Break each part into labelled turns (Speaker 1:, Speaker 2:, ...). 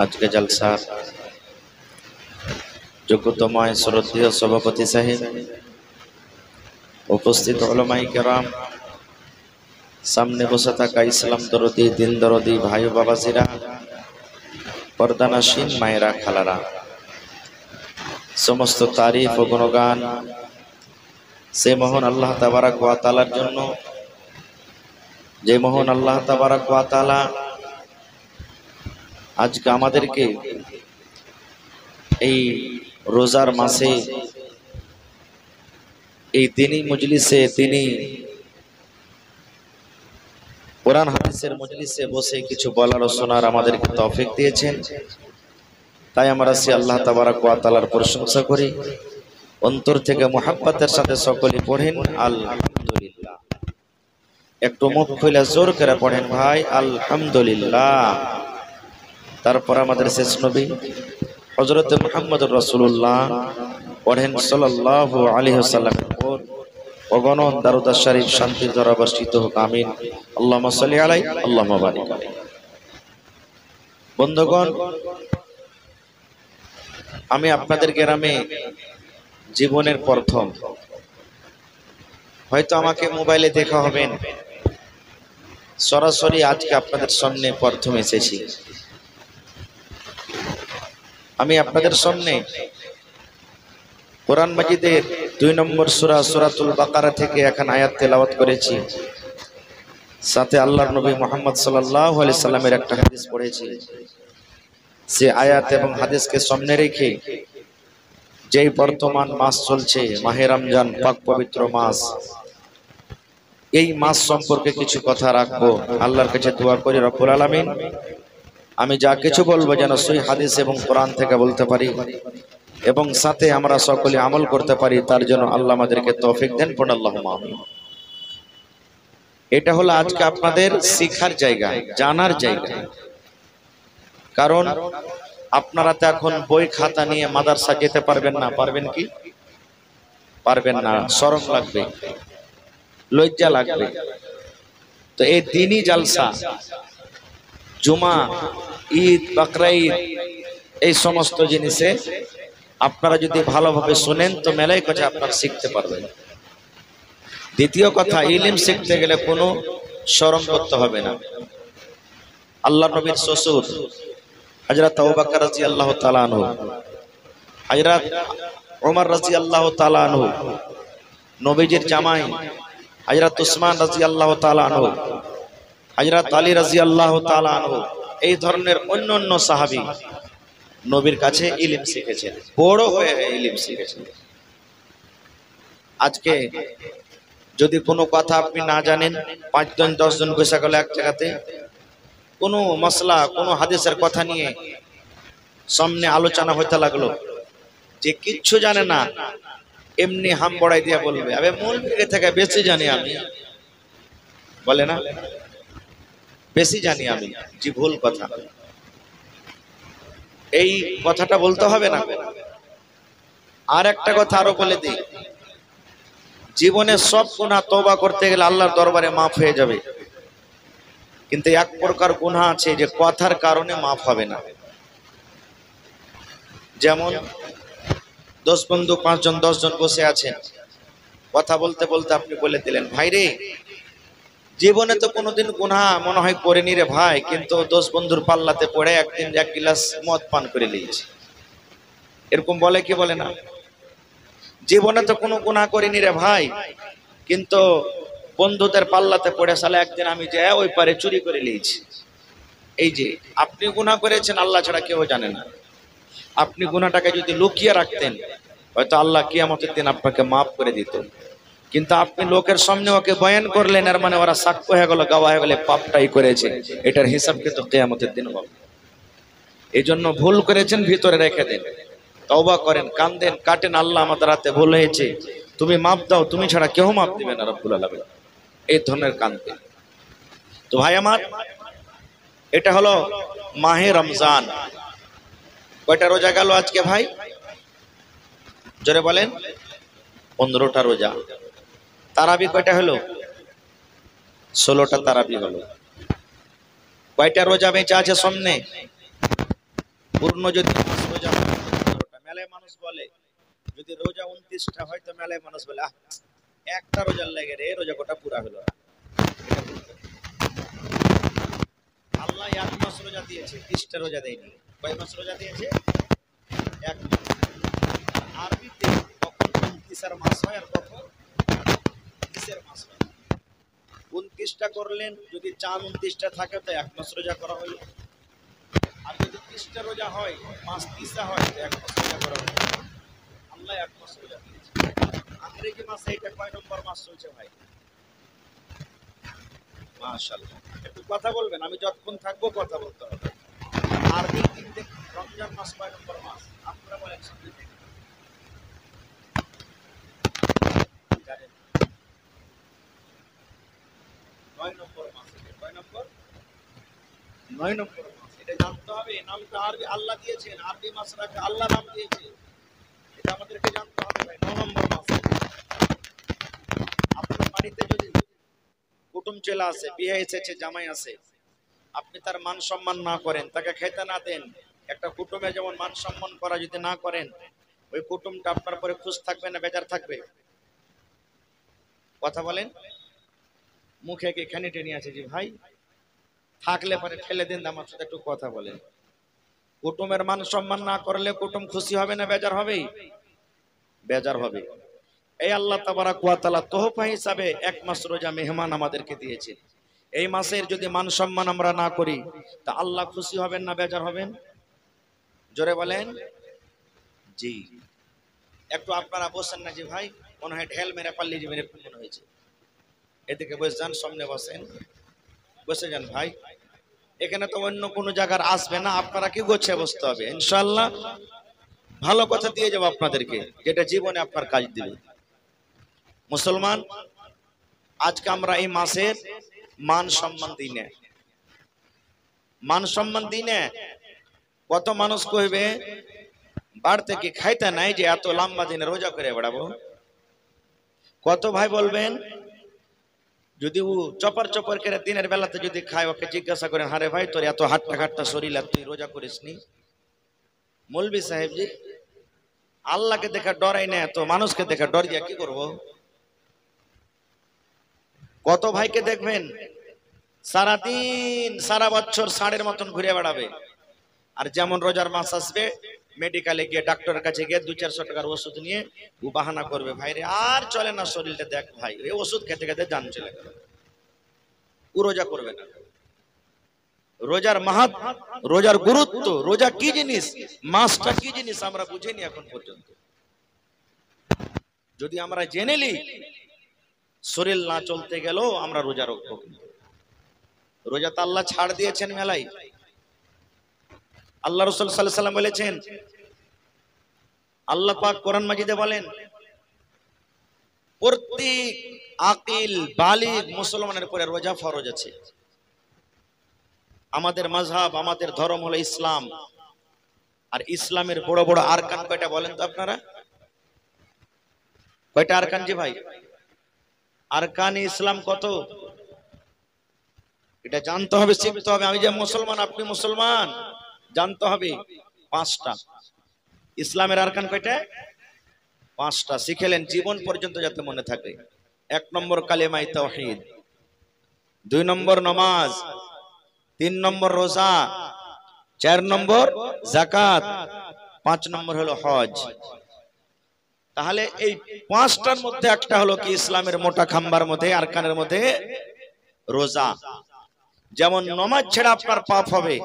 Speaker 1: আজকে জলসার যোগ্যতময় শ্রদ্ধেয় সভাপতি সাহেব, উপস্থিত উলামায়ে কেরাম, সামনে বসে থাকা ইসলাম দরদি, দিন দরদি ভাই ও বাবাজিরা, পর্দানাসীন মায়েরা, খালারা, সমস্ত তারিফ ও গুণগান সে মহান আল্লাহ তাবারক ওয়া তাআলার জন্য, যে মহান আল্লাহ তাবারক ওয়া তাআলা আজকে আমাদেরকে এই রোজার মাসে এই দিনী মজলিসে, তিনি কোরআন হাদিসের মজলিসে বসে কিছু বলার ও শোনার আমাদেরকে তৌফিক দিয়েছেন। তাই আমরা সে আল্লাহ তাবারক ওয়া তাআলার প্রশংসা করি, অন্তর থেকে মুহাব্বতের সাথে সকলে পড়েন আলহামদুলিল্লাহ। একটু মুখ খুলে জোর করে পড়েন ভাই আলহামদুলিল্লাহ। তারপর আমাদের শেষ নবী হযরত মুহাম্মদুর রাসূলুল্লাহ পড়েন সাল্লাল্লাহু আলাইহি ওয়াসাল্লামের উপর অগণন দারুদ শরীফ শান্তির ধারা বর্ষিত হোক, আমিন। আল্লাহুম্মা সাল্লি আলাইহি আল্লাহুম্মা বারিক আলাইহি। বন্ধুগণ, আমি আপনাদের গ্রামে জীবনের প্রথম, হয়তো আমাকে মোবাইলে দেখা হবেন, সরাসরি আজকে আপনাদের সামনে প্রথম এসেছি। আমি আপনাদের সামনে কোরআন মাজিদের 2 নম্বর সূরা সূরাতুল বাকারা থেকে এখন আয়াত তেলাওয়াত করেছি, সাথে আল্লাহর নবী মুহাম্মদ সাল্লাল্লাহু আলাইহি সাল্লামের একটা হাদিস পড়েছি। সে আয়াত এবং হাদিসকে সামনে রেখে যেই বর্তমান মাস চলছে মাহে রমজান, পাক পবিত্র মাস, এই মাস সম্পর্কে কিছু কথা রাখবো। আল্লাহর কাছে দোয়া করি রব্বুল আলামিন আমি যা কিছু বলবো যেন সহি হাদিস এবং কোরআন থেকে বলতে পারি এবং সাথে আমরা সকলে আমল করতে পারি, তার জন্য আল্লাহ আমাদেরকে তৌফিক দেন। পড়ুন আল্লাহুম্মা আমিন। এটা হলো আজকে আপনাদের শিক্ষার জায়গা, জানার জায়গা। কারণ আপনারা তো এখন বই খাতা নিয়ে মাদ্রাসা যেতে পারবেন না। পারবেন কি? পারবেন না। শরম লাগবে, লজ্জা লাগবে। তো এই দিনই জালসা, জুমা, ঈদ, বকরা ঈদ, এই সমস্ত জিনিসে আপনারা যদি ভালোভাবে শুনেন তো মেলাই কাছে আপনারা শিখতে পারবেন। দ্বিতীয় কথা, ইলম শিখতে গেলে কোনো শরম করতে হবে না। আল্লাহ নবীর শ্বশুর হযরত আবু বকর রাদিয়াল্লাহু তাআলা আনহু, হযরত ওমর রাদিয়াল্লাহু তাআলা আনহু, নবীজির জামাই হযরত উসমান রাদিয়াল্লাহু তাআলা আনহু, হযরত আলী রাদিয়াল্লাহু তাআলা আনহু, এই ধরনের অন্যান্য সাহাবী নবীর কাছে ইলম শিখেছেন, বড় হয়ে ইলম শিখেছেন। আজকে যদি কোনো কথা আপনি না জানেন, 5 জন 10 জন বসে গেল এক জায়গাতে, কোনো মশলা, কোনো হাদিসের কথা নিয়ে সামনে আলোচনা হইতে লাগলো, যে কিচ্ছু জানে না এমনি হাম বড়াই দিয়া বলবে আবে মৌলবী থেকে বেশি জানি আমি, বলে না বেশি জানি আমি, জি ভুল কথা। এই কথাটা বলতে হবে না। আর একটা কথা আরো বলে দিই, জীবনে সব গুনাহ তওবা করতে গেলে আল্লাহর দরবারে মাফ হয়ে যাবে, কিন্তু এক প্রকার গুনাহ আছে যে কথার কারণে মাফ হবে না। যেমন 10 বন্ধু 5 জন 10 জন বসে আছেন, কথা বলতে বলতে আপনি বলে দিলেন ভাই রে জীবনে তো কোনোদিন গুনাহ মনে হয় করিনি রে ভাই, কিন্তু 10 বন্ধুর পাল্লাতে পড়ে একদিন 1 গ্লাস মদ পান করে নিয়েছি। এরকম বলে কি বলে না? জীবনে তো কোনো গুনাহ করিনি রে ভাই, কিন্তু বন্ধুদের পাল্লাতে পড়ে সালে একদিন আমি যে ওই পারে চুরি করে নিয়েছি। এই যে আপনি গুনাহ করেছেন আল্লাহ ছাড়া কেউ জানে না। আপনি গুনাহটাকে যদি লুকিয়ে রাখতেন হয়তো আল্লাহ কিয়ামতের দিন আপনাকে মাফ করে দিত, কিন্তু আপনি লোকের সামনে ওকে বয়ান করলেন, এর মানে ওরা সাক্ষ্য হয়ে গেল, গাওয়া হয়ে গেলে পাপটাই করেছে, এটার হিসাব কিন্তু কিয়ামতের দিন হবে। এই জন্য ভুল করেছেন ভিতরে রেখে দেন, তওবা করেন, কাঁদেন, কাটেন, আল্লাহ আমাদের হাতে ভুল হয়েছে, তুমি মাফ দাও, তুমি ছাড়া কেউ মাফ দিবে না রব্বুল আলামিন, এই ধরনের কাঁদতে। তো ভাই আমার, এটা হলো মাহে রমজান। কয়টা রোজা গেল আজকে ভাই? জোরে বলেন। 15টা রোজা। তারাবি কয়টা হলো? 16টা তারাবি হলো। কয়টা রোজা বেঁচে আছে সামনে? পূর্ণ যদি মাস রোজা হয় 15টা। মেলায় মানুষ বলে যদি রোজা 29টা হয় তো মেলায় মানুষ বলে একটা রোজার লেগে রে রোজা কোটা পুরা হলো না। আল্লাহ এক মাস রোজা দিয়েছে, 30টা রোজা দেয়নি। কয় মাস রোজা দিয়েছে? এক মাস। আরবিতে কখন 29 মাস হয় আর কখন 30 মাস হয়। 29টা করলেন, যদি চান 29টা থাকে তো এক মাস রোজা করা হলো। আর যদি 30টা রোজা হয়, মাস 30 হয় তো এক মাস রোজা করা হলো। আল্লাহ এক মাস রোজা দিয়েছে। আংরেজি মাসে এটা কয় নম্বর মাস চলছে ভাই? মাশাআল্লাহ। একটু কথা বলবেন, আমি যতক্ষণ থাকবো কথা বলতে হবে। আরবি দিনতে রমজান মাস কয় নম্বর মাস আপনারা বলেন? জানেন? 9 নম্বর মাস। কয় নম্বর? 9 নম্বর মাস। এটা জানতে হবে। নামটা আরবি আল্লাহ দিয়েছেন, আরবি মাস রাখে আল্লাহ নাম দিয়েছে, এটা আমাদেরকে জানতে হবে ভাই। 9 নম্বর মাস। আপনার বাড়িতে যদি কুটুম চলে আসে, বিয়ে এসেছে, জামাই আছে, আপনি তার মান সম্মান না করেন, তাকে খেতে না দেন, একটা কুটুমে যেমন মান সম্মান করা যদি না করেন, ওই কুটুমটা আপনার পরে খুশ থাকবে না বেজার থাকবে? কথা বলেন। মুখে কি খানি টেনে আছে যে ভাই থাকলে পরে ঠেলে দিন, আমার সাথে একটু কথা বলেন। কুটুমের মান সম্মান না করলে কুটুম খুশি হবে না বেজার হবে? বেজার হবে। এই আল্লাহ তাবারাক ওয়া তাআলা তোহফা হিসাবে এক মাস রোজা মেহমান আমাদেরকে দিয়েছে। এই মাসের যদি মান সম্মান আমরা না করি তা আল্লাহ খুশি হবেন না বেজার হবেন? জোরে বলেন। জি। একটু আপনারা বসেন না যে ভাই, মনে হয় ঢেল মেরে পাল্লি যে মেরে মনে হয়েছে। এদিকে বসে যান, সামনে বসেন, বসে যান ভাই। এখানে তো অন্য কোনো জায়গার আসবে না, আপনারা কি গোছে বসতে হবে ইনশাআল্লাহ। ভালো কথা দিয়ে যাবো আপনাদেরকে, যেটা জীবনে আপনার কাজ দিবে। মুসলমান, আজকে আমরা এই মাসের মান সম্মান দিই না। মান সম্মান দিই না। কত মানুষ কইবে বাড়তে কি খাইতে নাই যে এত লম্বা দিনে রোজা করে বেড়াবো। কত ভাই বলবেন যদি ও চপার চপার করে দিনের বেলাতে যদি খায়, ওকে জিজ্ঞাসা করেন, হারে ভাই তোর এত হাট্টা খাট্টা শরীর আর তুই রোজা করিস নি? মৌলভী সাহেব জি, আল্লাহকে দেখা ডরাই না তো মানুষকে দেখা ডর দিয়া কি করব? কত ভাইকে দেখবেন সারাদিন সারা বছর ষাঁড়ের মতন ঘুরে বেড়াবে, আর যেমন রোজার মাস আসবে মেডিকেলে গিয়ে ডাক্তারের কাছে গিয়ে 200-400 টাকার ওষুধ নিয়ে ও বাহানা করবে, ভাই রে আর চলে না শরীরটা, দেখ ভাই এই ওষুধ খেতে খেতে জান চলে গেল। ও রোজা করবে না। রোজার মাহাত, রোজার গুরুত্ব, রোজা কি জিনিস, মাসটা কি জিনিস আমরা বুঝিনি এখন পর্যন্ত। যদি আমরা জেনে নি, শরীর না চলতে গেলেও আমরা রোজা রাখবো। রোজা তো আল্লাহ ছাড় দিয়েছেন মেলায়। আল্লাহ রাসূল সাল্লাল্লাহু আলাইহি ওয়াসাল্লাম বলেছেন, আল্লাহ পাক কোরআন মাজিদে বলেন, প্রত্যেক আকিল বালিগ মুসলমানের উপরে রোজা ফরজ আছে। আমাদের মাযহাব, আমাদের ধর্ম হলো ইসলাম। আর ইসলামের বড় বড় আরকান কয়টা বলেন তো আপনারা? কয়টা আরকান জি ভাই? আরকান ইসলাম কত? এটা জানতে হবে, শিখতে হবে। আমি যে মুসলমান, আপনি মুসলমান, জানতে হবে। 5টা। ইসলামের আরকান কয়টা? 5টা। শিখেলেন জীবন পর্যন্ত যাতে মনে থাকে। 1 নম্বর কালেমায়ে তাওহীদ, 2 নম্বর নামাজ, 3 নম্বর রোজা, 4 নম্বর যাকাত, 5 নম্বর হলো হজ। তাহলে এই 5টার মধ্যে একটা হলো কি ইসলামের মোটা খাম্বার মধ্যে আরকানের মধ্যে রোজা। যেমন নামাজ ছেড়ে আপনার পাপ হবে,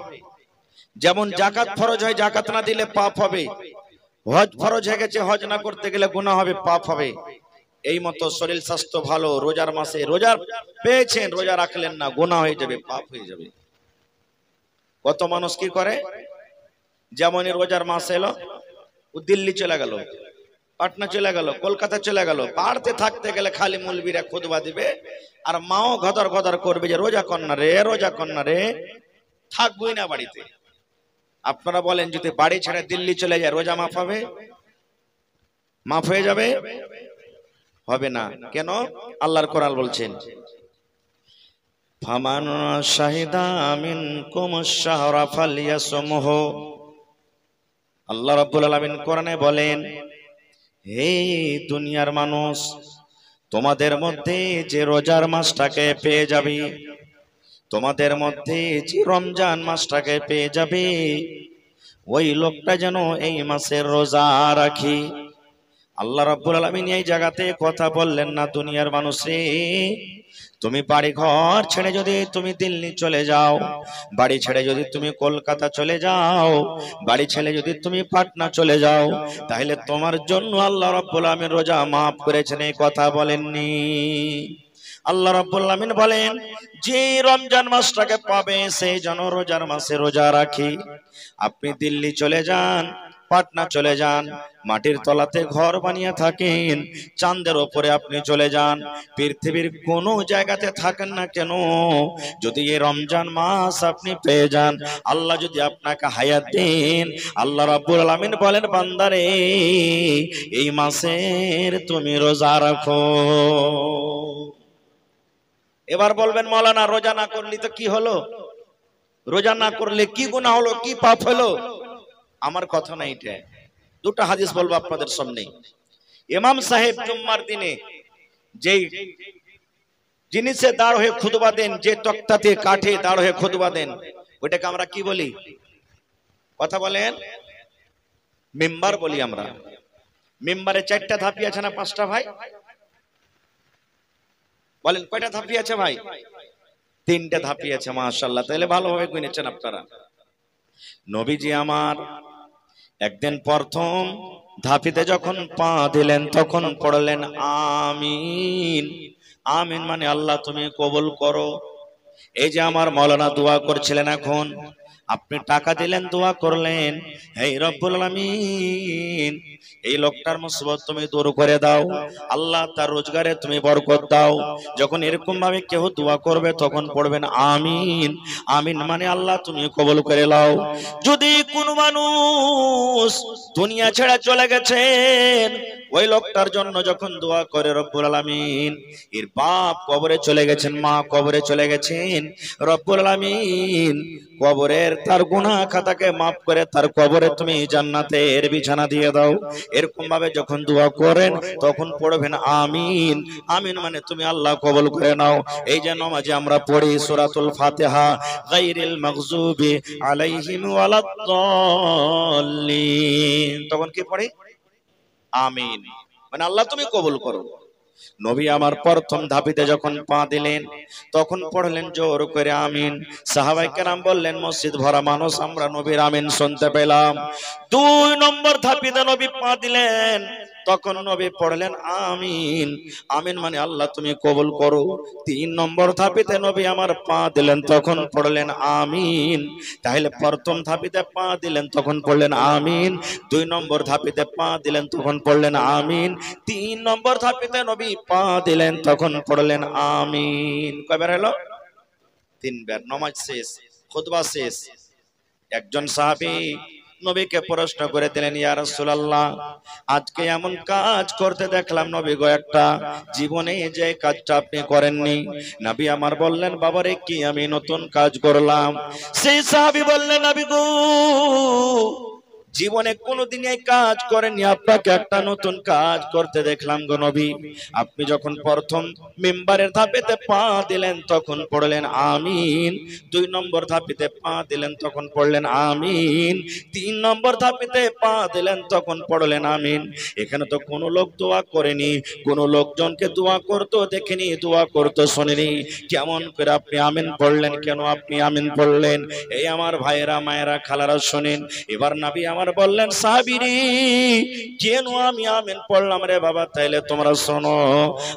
Speaker 1: যেমন যাকাত ফরজ হয় যাকাত না দিলে পাপ হবে, হজ ফরজ হয়ে গেছে হজ না করতে গেলে গুনাহ হবে, পাপ হবে। এই মতো শরীর স্বাস্থ্য ভালো, রোজার মাসে রোজা পেয়েছেন, রোজা রাখলেন না, গুনাহ হয়ে যাবে, পাপ হয়ে যাবে। কত মানুষ কি করে, যেমনই রোজার মাস এলো ও দিল্লি চলে গেল, পাটনা চলে গেল, কলকাতা চলে গেল, বাড়তে থাকতে গেলে খালি মৌলবীরা খুতবা দিবে আর মাও ঘদর ঘদর করবে যে রোজা কর না রে, রোজা কর না রে, থাকবই না বাড়িতে। আপনারা বলেন যদি বাড়ি ছেড়ে দিল্লি চলে যায় রোজা মাফ হবে? মাফ হয়ে যাবে? হবে না। কেন? আল্লাহর কোরআন বলছেন, ফামান শাহিদা মিনকুম আশ-শাহরা ফালইয়াসমহু, আল্লাহ রাব্বুল আলামিন কোরআনে বলেন, হে দুনিয়ার মানুষ, তোমাদের মধ্যে যে রোজার মাসটাকে পেয়ে যাবে, তোমাদের মধ্যে যে রমজান মাসটাকে পেয়ে যাবে, ওই লোকটা যেন এই মাসের রোজা রাখে। আল্লাহ রাব্বুল আলামিন এই জায়গাতে কথা বললেন না, দুনিয়ার মানুষে তুমি বাড়ি ঘর ছেড়ে যদি তুমি দিল্লি চলে যাও, বাড়ি ছেড়ে যদি তুমি কলকাতা চলে যাও, বাড়ি ছেড়ে যদি তুমি পাটনা চলে যাও, তাহলে তোমার জন্য আল্লাহ রাব্বুল আলামিন রোজা মাফ করেছেন, এই কথা বলেননি। আল্লাহ রাব্বুল আলামিন বলেন, যে রমজান মাসটাকে পাবে সেই যেন রোজার মাসে রোজা রাখে। আপনি দিল্লি চলে যান, পাটনা চলে যান, মাটির তলাতে ঘর বানিয়ে থাকেন, চাঁদের ওপরে আপনি চলে যান, পৃথিবীর কোন জায়গাতে থাকেন না কেন, যদি এই রমজান মাস আপনি পেয়ে যান, আল্লাহ যদি আপনাকে হায়াত দেন, আল্লাহ রাব্বুল আলামিন বলেন, বান্দারে এই মাসের তুমি রোজা রাখো। এবার বলবেন, মাওলানা রোজা না করলে তো কি হলো, রোজা না করলে কি গুনাহ হলো, কি পাপ হলো? আমার কথা না এটা, দুটো হাদিস বলবো আপনাদের সামনে। ইমাম সাহেব জুম্মার দিনে যেই জিনিসে দাঁড় হয়ে খুতবা দেন, যে তক্তাতে কাঠে দাঁড় হয়ে খুতবা দেন, ওইটাকে আমরা কি বলি? কথা বলেন। মিম্বার বলি আমরা। মিম্বারে 4টা ধাপি আছে না 5টা ভাই? বলেন কয়টা ধাপি আছে ভাই? 3টে ধাপি আছে, মাশাআল্লাহ। তাহলে ভালোভাবে গুনেছেন আপনারা। নবীজি আমার একদিন প্রথম ধাপিতে যখন পা দিলেন তখন পড়লেন আমিন। আমিন মানে আল্লাহ তুমি কবুল করো। এই যে আমার মাওলানা দোয়া করছিলেন, এখন আপনি টাকা দিলেন, দোয়া করলেন, হে রব্বুল আলামিন এই লোকটার মুসিবত তুমি দূর করে দাও, আল্লাহ তার রোজগারে তুমি বরকত দাও। যখন এরকম ভাবে কেউ দোয়া করবে তখন পড়বেন আমিন। আমিন মানে আল্লাহ তুমি কবুল করে নাও। যদি কোনো মানুষ দুনিয়া ছেড়ে চলে গেছেন, ওই লোকটার জন্য যখন দোয়া করে রব্বুল আলামিন, এর বাপ কবরে চলে গেছেন, মা কবরে চলে গেছেন, রব্বুল আলামিন কবরের তার গুনাহ খাতাকে মাফ করে তার কবরে তুমি জান্নাতের বিছানা দিয়ে দাও। এরকম ভাবে যখন দোয়া করেন তখন পড়বেন আমিন। আমিন মানে তুমি আল্লাহ কবুল করে নাও। এই যে নামাজে আমরা পড়ি সূরাতুল ফাতিহা, গায়রিল মাগযুবি আলাইহিম ওয়ালাদ-দাল্লিন, তখন কি পড়ি? আমিন মানে আল্লাহ তুমি কবুল করো। নবী আমার প্রথম ধাপিতে যখন পা দিলেন তখন পড়লেন জোর করে আমিন। সাহাবায়ে কেরাম বললেন, মসজিদ ভরা মানুষ, আমরা নবীর আমিন শুনতে পেলাম। 2 নম্বর ধাপিতে নবী পা দিলেন, তখন নবী পড়লেন আমিন। আমিন মানে আল্লাহ তুমি কবুল করো। 3 নম্বর ধাপিতে নবী আমার পা দিলেন, তখন পড়লেন আমিন। তাহলে প্রথম ধাপিতে পা দিলেন তখন পড়লেন আমিন, 2 নম্বর ধাপিতে পা দিলেন তখন পড়লেন আমিন, 3 নম্বর ধাপিতে নবী পা দিলেন তখন পড়লেন আমিন। কয়বার হলো? 3 বার। নামাজ শেষ, খুতবা শেষ। একজন সাহাবী নবীকে প্রশ্ন করে দিলেন, ইয়া রাসূলুল্লাহ আজকে এমন কাজ করতে দেখলাম নবী গো, একটা জীবনে যে কাজটা আপনি করেননি। নবী আমার বললেন, বাবারে কি আমি নতুন কাজ করলাম? সেই সাহাবী বললেন, নবী গো জীবনে কোনোদিন এই কাজ করেননি, আপনাকে একটা নতুন কাজ করতে দেখলাম গো নবী। আপনি যখন প্রথম মিম্বারের ধাপেতে পা দিলেন তখন পড়লেন আমিন, 2 নম্বর ধাপেতে পা দিলেন তখন পড়লেন আমিন, 3 নম্বর ধাপেতে পা দিলেন তখন পড়লেন আমিন। এখানে তো কোনো লোক দোয়া করেনি, কোনো লোকজনকে দোয়া করতো দেখেনি, দোয়া করতো শোনেনি। কেমন করে আপনি আমিন পড়লেন? কেন আপনি আমিন পড়লেন? এই আমার ভাইয়েরা, মায়েরা, খালারা শোনেন। এবার নবী আমার বললেন, সাহাবীরে কেন আমি আমিন পড়লাম রে বাবা? তাইলে তোমরা শোনো,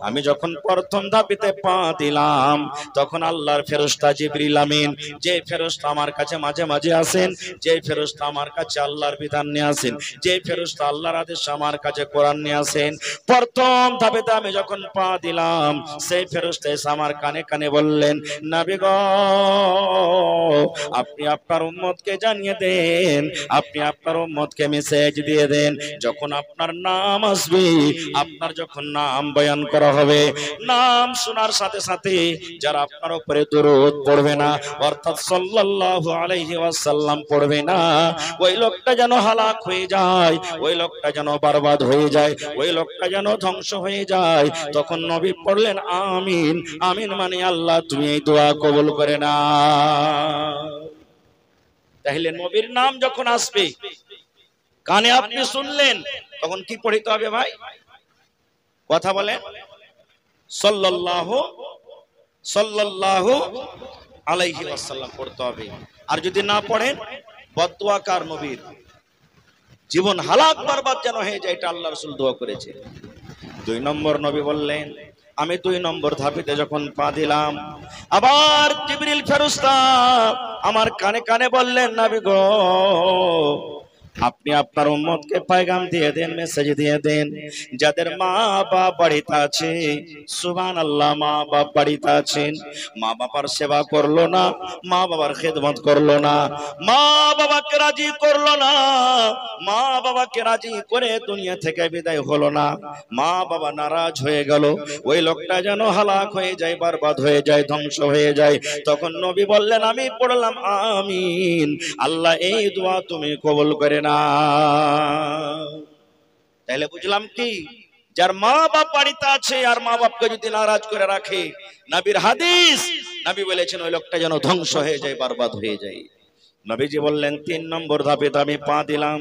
Speaker 1: আমি যখন প্রথম ধাপিতে পা দিলাম তখন আল্লাহর ফেরেশতা জিবরিল আমিন, যে ফেরেশতা আমার কাছে মাঝে মাঝে আসেন, যে ফেরেশতা আমার কাছে আল্লাহর বিধান নিয়ে আসেন, যে ফেরেশতা আল্লাহর আদেশ আমার কাছে কোরআন নিয়ে আসেন, প্রথম ধাপেতে আমি যখন পা দিলাম সেই ফেরেশতা এসে আমার কানে কানে বললেন, নবী গো আপনি আপনার উম্মতকে জানিয়ে দেন, আপনি আপনার আপনার উম্মতকে মেসেজ দিয়ে দেন, যখন আপনার নাম আসবে, আপনার যখন নাম বয়ান করা হবে, নাম শোনার সাথে সাথে যারা আপনার উপরে দরুদ পড়বে না, অর্থাৎ সাল্লাল্লাহু আলাইহি ওয়াসাল্লাম পড়বে না, ওই লোকটা যেন হালাক হয়ে যায়, ওই লোকটা যেন বরবাদ হয়ে যায়, ওই লোকটা যেন ধ্বংস হয়ে যায়। তখন নবী পড়লেন আমিন। আমিন মানে আল্লাহ তুমি এই দোয়া কবুল করে না। তাহলে নবীর নাম যখন আসবে, কানে আপনি শুনলেন, তখন কি পড়তে হবে ভাই? কথা বলেন, সাল্লাল্লাহু আলাইহি ওয়াসাল্লাম পড়তে হবে। আর যদি না পড়েন, বদদুয়াকার নবীর জীবন হালাক বরবাদ যেন হয়ে যায়, এটা আল্লাহ রাসূল দোয়া করেছে। 2 নম্বর নবী বললেন, আমি 2 নম্বর ধাপিতে যখন পা দিলাম, আবার জিবরিল ফেরেশতা আমার কানে কানে বললেন, নবী গো, আপনি আপনার উম্মতকে পয়গাম দিয়ে দেন, মেসেজ দিয়ে দেন, যাদের মা বাপ বাড়িতে আছে, সুবহানাল্লাহ, মা বাপ বাড়িতে আছেন, মা বাবার সেবা করলো না, মা বাবার খেদমত করলো না, মা বাবাকে রাজি করলো না, মা বাবাকে রাজি করে দুনিয়া থেকে বিদায় হলো না, মা বাবা নারাজ হয়ে গেল, ওই লোকটা যেন হালাক হয়ে যায়, বরবাদ হয়ে যায়, ধ্বংস হয়ে যায়। তখন নবী বললেন, আমি পড়লাম আমিন, আল্লাহ এই দোয়া তুমি কবুল করে না। তাহলে বুঝলাম কি, যার মা বাপ বাড়িতে আছে আর মা বাপকে যদি নারাজ করে রাখে, নবীর হাদিস, নবী বলেছেন ওই লোকটা যেন ধ্বংস হয়ে যায়, বরবাদ হয়ে যায়। নবীজি বললেন 3 নম্বর ধাপে আমি পা দিলাম,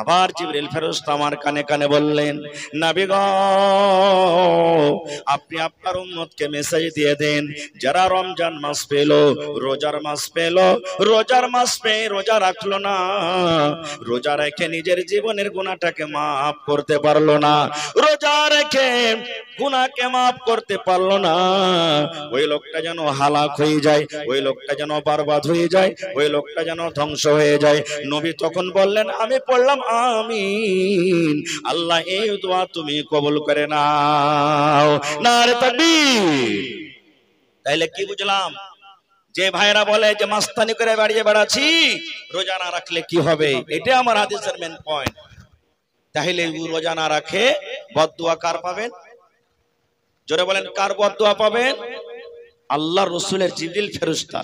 Speaker 1: আবার জিবরিল ফেরেশতা আমার কানে কানে বললেন, নবী গো, আপনি আপনার উম্মতকে মেসেজ দিয়ে দেন, যারা রমজান মাস পেল, রোজার মাস পেল, রোজার মাস পেয়ে রোজা রাখলো না, রোজা রেখে নিজের জীবনের গুনাহটাকে মাফ করতে পারলো না, রোজা রেখে গুনাহকে মাফ করতে পারলো না, ওই লোকটা যেন হালাক হয়ে যায়, ওই লোকটা যেন বরবাদ হয়ে যায়, ওই লোকটা যেন ধ্বংস হয়ে যায়। নবী তখন বললেন, আমি পড়লাম আমিন, আল্লাহ এই দোয়া তুমি কবুল করে নাও। নারে তাকবীর। তাইলে কি বুঝলাম? যে ভাইরা বলে যে মাস্তানি করে বাড়িয়ে বেড়াচ্ছি, রোজা না রাখলে কি হবে, এটা আমার হাদিসের মেন পয়েন্ট। তাহলে রোজা না রাখে বদদুয়া কার পাবেন? জোরে বলেন, কার বদদুয়া পাবেন? আল্লাহ রসুলের জিবরিল ফেরেশতা।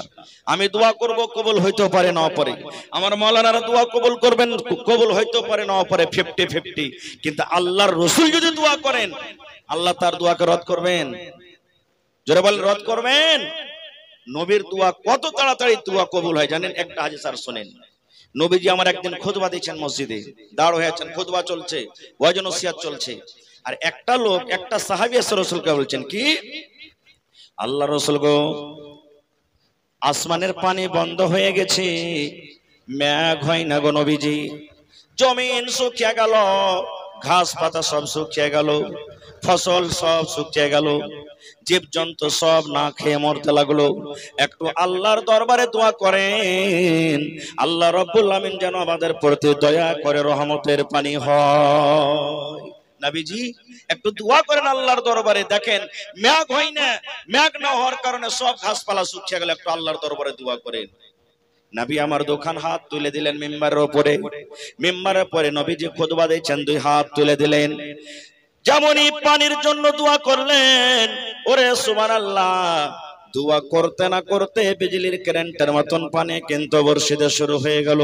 Speaker 1: আমি দোয়া করব, কবুল হইতে পারে না পারে, আমার মাওলানারা দোয়া কবুল করবেন, কবুল হইতে পারে না পারে, 50-50। কিন্তু আল্লাহর রসুল যদি দোয়া করেন, আল্লাহ তার দোয়াকে রদ করবেন? জোরে বলেন, রদ করবেন? নবীর দোয়া কত তাড়াতাড়ি দোয়া কবুল হয় জানেন? একটা হাদিস আর শুনেন। নবীজি আমার একদিন খুতবা দিচ্ছেন, মসজিদে দাঁড় হয়ে আছেন, খুতবা চলছে, ওয়াজ নসিহত চলছে, আর একটা লোক, একটা সাহাবী এসে রাসূলকে বলছেন, কি আল্লাহ রসুল গো, আসমানের পানি বন্ধ হয়ে গেছে, মেঘ হয় না গো নবীজি, জমিন শুকিয়ে গেল, ঘাস পাতা সব শুকিয়ে গেল, ফসল সব শুকিয়ে গেল, জীবজন্তু সব না খেয়ে মরতে লাগলো। একটু আল্লাহর দরবারে দোয়া করেন, আল্লাহ রব্বুল আমিন যেন আমাদের প্রতি দয়া করে রহমতের পানি হয়। নবীজি একটু দোয়া করেন আল্লাহর দরবারে, দেখেন মেঘ হয় না, মেঘ না হওয়ার কারণে সব ঘাসপালা শুকিয়ে গেল, একটু আল্লাহর দরবারে দোয়া করেন। নবী আমার দুখান হাত তুলে দিলেন মিম্বারের উপরে, মিম্বারের পরে নবীজি খুতবা দিয়েছেন, 2 হাত তুলে দিলেন, যেমনই পানির জন্য দোয়া করলেন, ওরে সুবহানাল্লাহ, দোয়া করতে না করতে বিজলির কারেন্টের মতন পানি কিন্তু বর্ষিতে শুরু হয়ে গেল।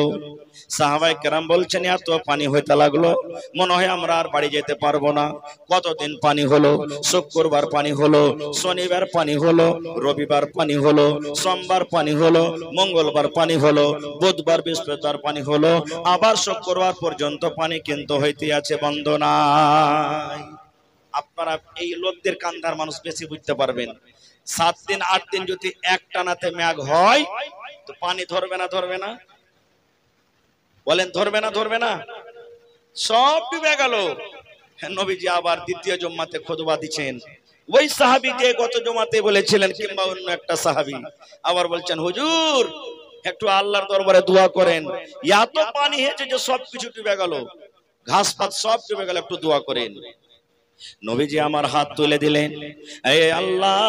Speaker 1: সাহাবায়ে কেরাম বলছেন, এত পানি হইতে লাগলো, মনে হয় আমরা আর বাড়ি যেতে পারবো না। কতদিন পানি হলো? শুক্রবার পানি হলো, শনিবার পানি হলো, রবিবার পানি হলো, সোমবার পানি হলো, মঙ্গলবার পানি হলো, বুধবার বৃহস্পতিবার পানি হলো, আবার শুক্রবার পর্যন্ত পানি কিন্তু হইতে আছে, বন্ধ নাই। আপনারা এই লোকদের কান্দার মানুষ বেশি বুঝতে পারবেন। 7 দিন 8 দিন যদি এক টানাতে মেঘ হয়, তো পানি ধরবে না? ধরবে না? বলেন, ধরবে না? ধরবে না? সব ডুবে গেল। নবীজি আবার দ্বিতীয় জুম্মাতে খুতবা দিচ্ছেন, ওই সাহাবী যে গত জুমাতে বলেছিলেন, কিংবা অন্য একটা সাহাবী আবার বলছেন, হুজুর একটু আল্লাহর দরবারে দোয়া করেন, এত পানি হয়েছে যে সবকিছু ডুবে গেল, ঘাস পাত সব ডুবে গেল, একটু দোয়া করেন। নবীজি আমার হাত তুলে দিলেন, এ আল্লাহ,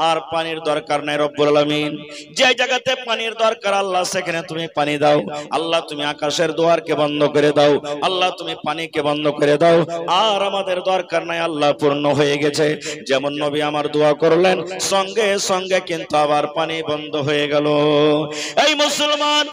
Speaker 1: আর পানির দরকার নাই রব্বুল আলামিন, যে জায়গাতে পানির দরকার আল্লাহ সেখানে তুমি পানি দাও। আল্লাহ তুমি আকাশের দুয়ারকে বন্ধ করে দাও, আল্লাহ তুমি পানিকে বন্ধ করে দাও, আর আমাদের দরকার নাই আল্লাহ, পূর্ণ হয়ে গেছে। যেমন নবী আমার দোয়া করলেন, সঙ্গে সঙ্গে কিন্তু আবার পানি বন্ধ হয়ে গেল। এই মুসলমান,